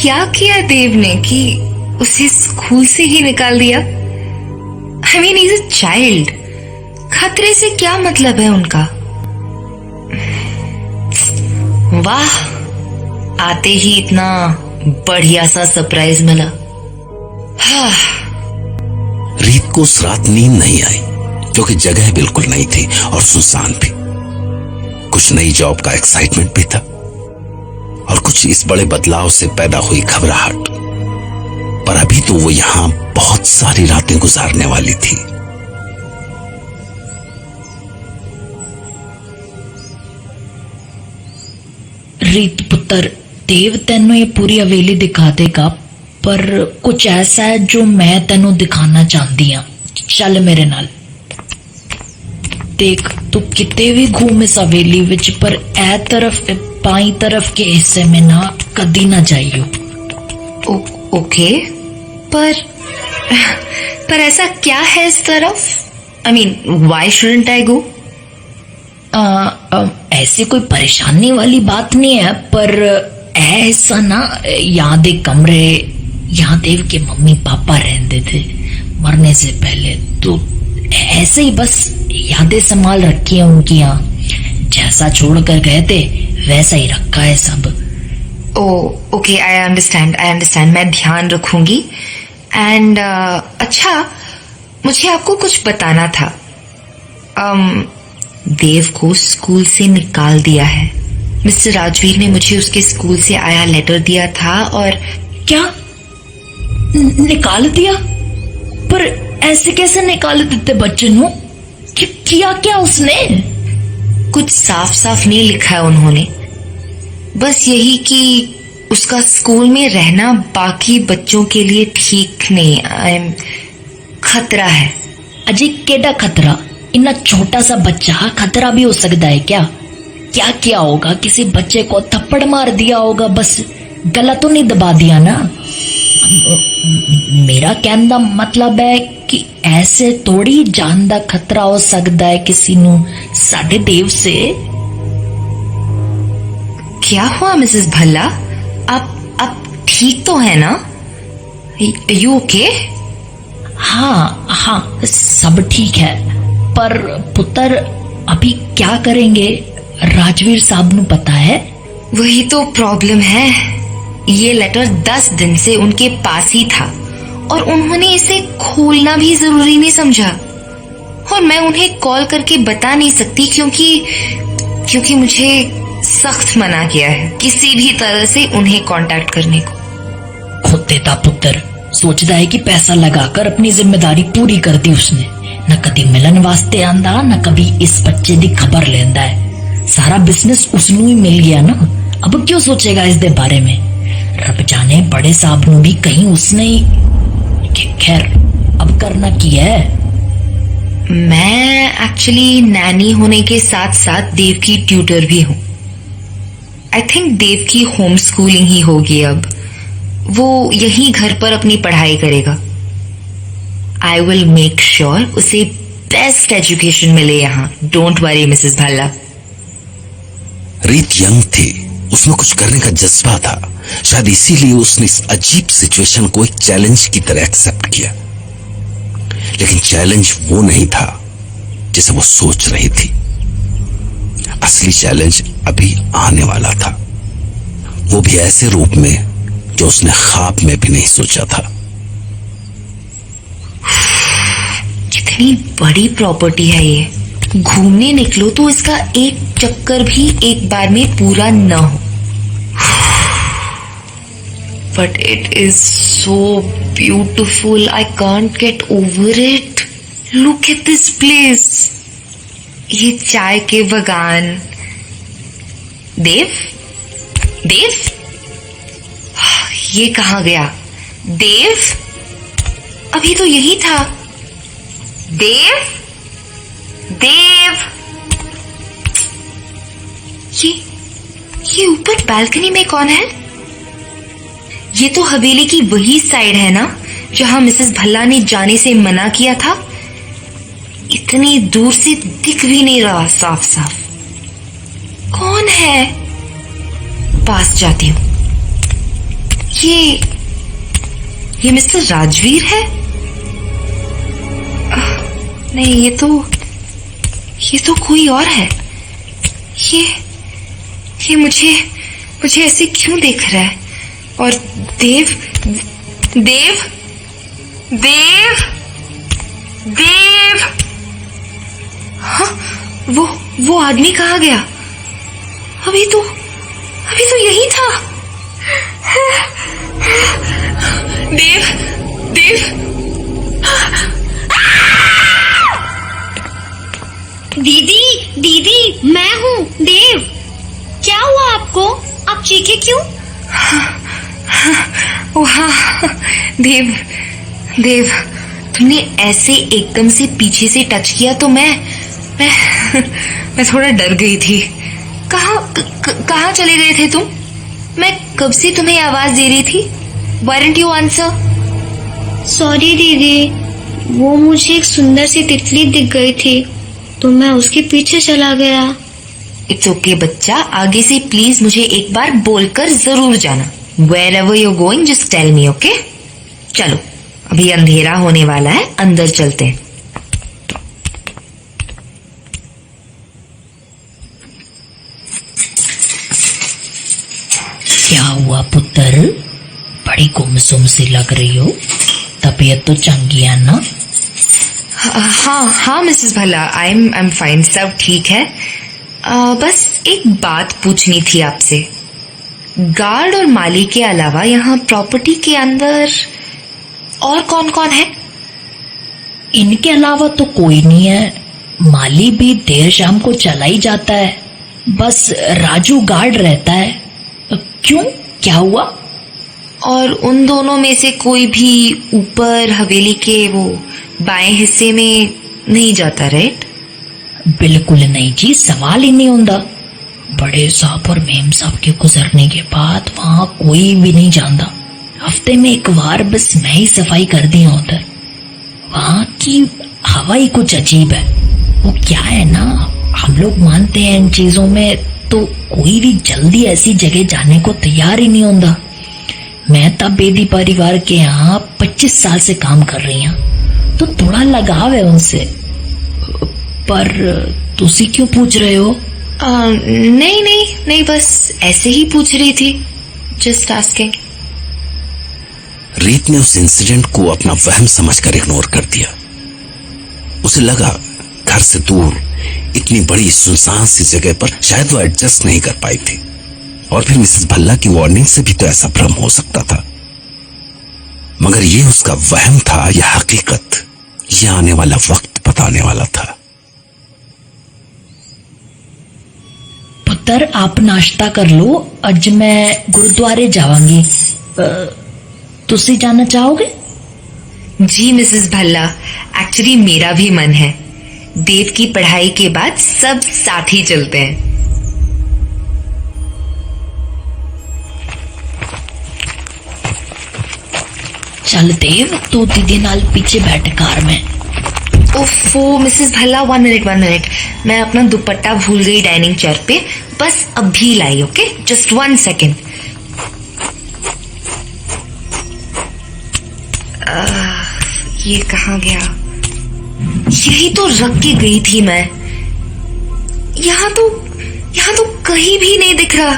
क्या किया देव ने कि उसे स्कूल से ही निकाल दिया? I mean, is a child. खतरे से क्या मतलब है उनका? वाह, आते ही इतना बढ़िया सा सरप्राइज मिला। हाँ। रीत को उस रात नींद नहीं आई क्योंकि जगह बिल्कुल नहीं थी और सुनसान भी। कुछ नई जॉब का एक्साइटमेंट भी था और कुछ इस बड़े बदलाव से पैदा हुई घबराहट। पर अभी तो वो यहां बहुत सारी रातें गुजारने वाली थी। रीत पुत्र, देव तेनों ये पूरी हवेली दिखा देगा, पर कुछ ऐसा है जो मैं तेनों दिखाना चाहती हां। चल मेरे नाल। देख, तू किते भी घूम इस हवेली विच, पर ए तरफ बाई तरफ के हिस्से में ना कदी ना जाइयो। ओके, पर ऐसा क्या है इस तरफ? I mean, why shouldn't I go? ऐसी कोई परेशानी वाली बात नहीं है, पर ऐसा ना, यहाँ दे कमरे, यहाँ देव के मम्मी पापा रहते थे मरने से पहले, तो ऐसे ही बस यादें संभाल रखी है उनकी। यहाँ जैसा छोड़ कर गए थे वैसा ही रखा है सब। ओके, आई अंडरस्टैंड, मैं ध्यान रखूंगी। एंड अच्छा, मुझे आपको कुछ बताना था। देव को स्कूल से निकाल दिया है। मिस्टर राजवीर ने मुझे उसके स्कूल से आया लेटर दिया था। और क्या निकाल दिया? पर ऐसे कैसे निकाल देते बच्चे नु? किया क्या उसने? कुछ साफ साफ नहीं लिखा है उन्होंने, बस यही कि उसका स्कूल में रहना बाकी बच्चों के लिए ठीक नहीं, खतरा है। अजय, केड़ा खतरा? इतना छोटा सा बच्चा, खतरा भी हो सकता है क्या? क्या किया होगा? किसी बच्चे को थप्पड़ मार दिया होगा, बस गला तो नहीं दबा दिया ना? मेरा कहने का मतलब है कि ऐसे थोड़ी जान का खतरा हो सकता है किसी नू साडे देव से। क्या हुआ मिसेस भल्ला? आप ठीक तो है ना? You okay? हाँ, सब ठीक है। पर पुत्र, अभी क्या करेंगे? राजवीर साहब नू पता है? वही तो प्रॉब्लम है। ये लेटर 10 दिन से उनके पास ही था और उन्होंने इसे खोलना भी जरूरी नहीं समझा। और मैं उन्हें कॉल करके बता नहीं सकती क्योंकि मुझे सख्त मना किया है किसी भी तरह से उन्हें कांटेक्ट करने को। खुद देता पुत्र, सोचता है कि पैसा लगाकर अपनी जिम्मेदारी पूरी कर दी उसने। न कभी मिलन वास्ते आंदा, न कभी इस बच्चे की खबर लेंदा है। सारा बिजनेस उसनू ही मिल गया ना, अब क्यों सोचेगा इस दे बारे में? रब जाने बड़े साहब नू भी कहीं उसने ही। खैर, अब करना की है? मैं एक्चुअली नैनी होने के साथ साथ देव की ट्यूटर भी हूँ। आई थिंक देव की होम स्कूलिंग ही होगी अब। वो यही घर पर अपनी पढ़ाई करेगा। आई विल मेक श्योर उसे बेस्ट एजुकेशन मिले यहाँ। Don't worry Mrs Bhalla. रीत यंग थी, उसमें कुछ करने का जज्बा था। शायद इसीलिए उसने इस अजीब सिचुएशन को एक चैलेंज की तरह एक्सेप्ट किया। लेकिन चैलेंज वो नहीं था जिसे वो सोच रही थी। असली चैलेंज अभी आने वाला था, वो भी ऐसे रूप में जो उसने ख्वाब में भी नहीं सोचा था। कितनी बड़ी प्रॉपर्टी है ये। घूमने निकलो तो इसका एक चक्कर भी एक बार में पूरा न हो। But it is so beautiful. I can't get over it. Look at this place. ये चाय के बगान। देव? ये कहाँ गया? देव? अभी तो यही था। देव? ये ऊपर बालकनी में कौन है? ये तो हवेली की वही साइड है ना जहां मिसेस भल्ला ने जाने से मना किया था। इतनी दूर से दिख भी नहीं रहा साफ साफ। कौन है? पास जाती हूं। ये मिस्टर राजवीर है? नहीं, ये तो कोई और है। ये मुझे ऐसे क्यों देख रहा है? और देव हाँ, वो आदमी कहाँ गया? अभी तो यही था। देव दीदी मैं हूँ देव। क्या हुआ आपको? आप चीखे क्यों? ओ हाँ, देव तुमने ऐसे एकदम से पीछे से टच किया तो मैं थोड़ा डर गई थी। कहाँ चले गए थे तुम? मैं कब से तुम्हें आवाज दे रही थी। Why didn't you answer? Sorry दीदी, वो मुझे एक सुंदर सी तितली दिख गई थी तो मैं उसके पीछे चला गया। इट्स ओके बच्चा, आगे से प्लीज मुझे एक बार बोलकर जरूर जाना। Wherever you're going, just tell me, okay? चलो, अभी अंधेरा होने वाला है, अंदर चलते हैं। क्या हुआ पुत्र? बड़ी गुमसुम सी लग रही हो। तबीयत तो चंगी है ना? हाँ Mrs Bhalla, I am fine, सब ठीक है। बस एक बात पूछनी थी आपसे। गार्ड और माली के अलावा यहाँ प्रॉपर्टी के अंदर और कौन कौन है? इनके अलावा तो कोई नहीं है। माली भी देर शाम को चला ही जाता है। बस राजू गार्ड रहता है। क्यों, क्या हुआ? और उन दोनों में से कोई भी ऊपर हवेली के वो बाएं हिस्से में नहीं जाता, राइट? बिल्कुल नहीं जी, सवाल ही नहीं होता। बड़े साहब और मेम साहब के गुजरने के बाद वहां कोई भी नहीं जानता। हफ्ते में एक बार बस मैं ही सफाई कर दी हूं उधर। वहां की हवा ही कुछ अजीब है। वो क्या है ना, हम लोग मानते हैं इन चीजों में, तो कोई भी जल्दी ऐसी जगह जाने को तैयार ही नहीं होता। मैं तब बेदी परिवार के यहाँ 25 साल से काम कर रही हूँ, तो थोड़ा लगाव है उनसे। पर तुसी क्यों पूछ रहे हो? नहीं, बस ऐसे ही पूछ रही थी, जस्ट आस्किंग। रीत ने उस इंसिडेंट को अपना वहम समझकर इग्नोर कर दिया। उसे लगा घर से दूर इतनी बड़ी सुनसान सी जगह पर शायद वो एडजस्ट नहीं कर पाई थी। और फिर मिसेस भल्ला की वार्निंग से भी तो ऐसा भ्रम हो सकता था। मगर ये उसका वहम था या हकीकत, ये आने वाला वक्त बताने वाला था। पुत्र, आप नाश्ता कर लो, अज मैं गुरुद्वारे जावांगी। तुसी जाना चाहोगे? जी मिसेस भल्ला, एक्चुअली मेरा भी मन है। देव की पढ़ाई के बाद सब साथ ही चलते हैं। चल देव, तू दीदी नाल पीछे बैठ कार में। ओफो मिसेस भल्ला, वन मिनट, मैं अपना दुपट्टा भूल गई डाइनिंग चेयर पे, बस अभी लाई। Okay, just 1 second. ये कहाँ गया? यही तो रख के गई थी मैं। यहाँ तो कहीं भी नहीं दिख रहा।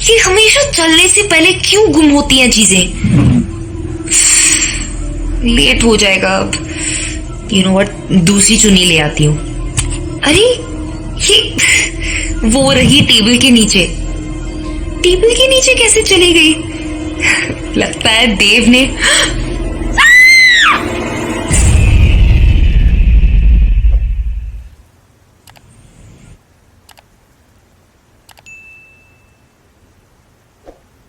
ये हमेशा चलने से पहले क्यों गुम होती हैं चीजें? लेट हो जाएगा अब। यू नो व्हाट, दूसरी चुन्नी ले आती हूँ। अरे ये वो रही टेबल के नीचे। टेबल के नीचे कैसे चली गई? लगता है देव ने